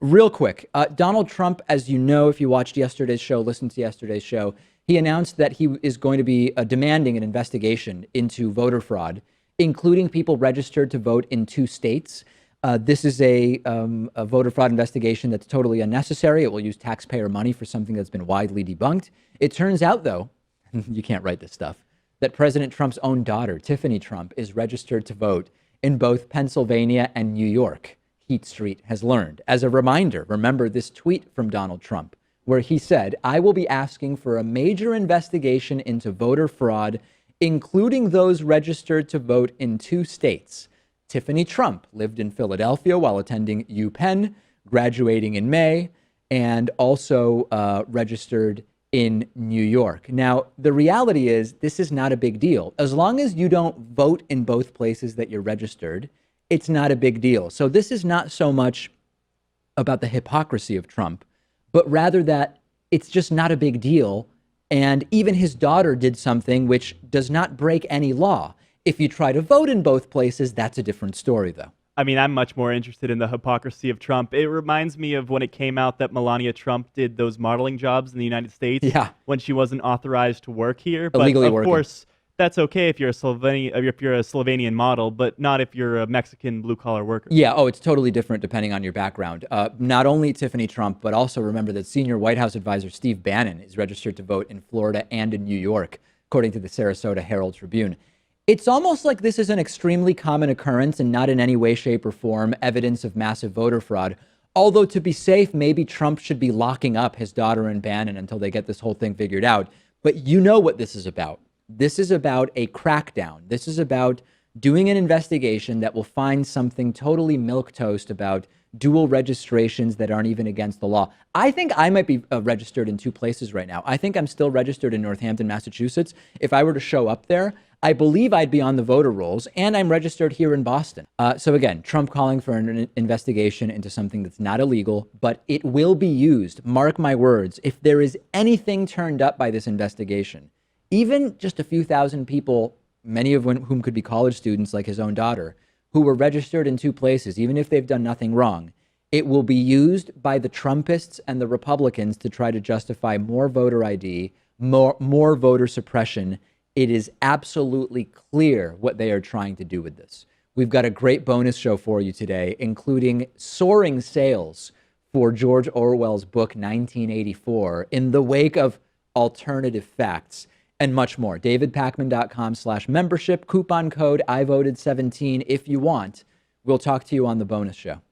Real quick, Donald Trump, as you know, if you watched yesterday's show, listened to yesterday's show, he announced that he is going to be demanding an investigation into voter fraud, including people registered to vote in 2 states. This is a voter fraud investigation that's totally unnecessary. It will use taxpayer money for something that's been widely debunked. It turns out, though, you can't write this stuff, that President Trump's own daughter, Tiffany Trump, is registered to vote in both Pennsylvania and New York. Heat Street has learned. As a reminder, remember this tweet from Donald Trump, where he said, "I will be asking for a major investigation into voter fraud, including those registered to vote in 2 states." Tiffany Trump lived in Philadelphia while attending UPenn, graduating in May, and also registered in New York. Now, the reality is this is not a big deal. As long as you don't vote in both places that you're registered, it's not a big deal. So this is not so much about the hypocrisy of Trump, but rather that it's just not a big deal. And even his daughter did something which does not break any law. If you try to vote in both places, that's a different story, though. I mean, I'm much more interested in the hypocrisy of Trump. It reminds me of when it came out that Melania Trump did those modeling jobs in the United States when she wasn't authorized to work here. But illegally of working. course, that's okay if you're a Slovenian model, but not if you're a Mexican blue-collar worker. Yeah, it's totally different depending on your background. Not only Tiffany Trump, but also remember that senior White House advisor Steve Bannon is registered to vote in Florida and in New York, according to the Sarasota Herald Tribune. It's almost like this is an extremely common occurrence and not in any way, shape, or form evidence of massive voter fraud. Although, to be safe, maybe Trump should be locking up his daughter and Bannon until they get this whole thing figured out. But you know what this is about. This is about a crackdown. This is about doing an investigation that will find something totally milquetoast about dual registrations that aren't even against the law. I think I might be registered in 2 places right now. I think I'm still registered in Northampton, Massachusetts. If I were to show up there, I believe I'd be on the voter rolls, and I'm registered here in Boston. So again, Trump calling for an investigation into something that's not illegal, but it will be used. Mark my words. If there is anything turned up by this investigation, even just a few thousand people, many of whom could be college students like his own daughter, who were registered in 2 places, even if they've done nothing wrong, it will be used by the Trumpists and the Republicans to try to justify more voter ID, more voter suppression. It is absolutely clear what they are trying to do with this. We've got a great bonus show for you today, including soaring sales for George Orwell's book 1984 in the wake of alternative facts and much more. DavidPakman.com/membership, coupon code I voted 17 if you want. We'll talk to you on the bonus show.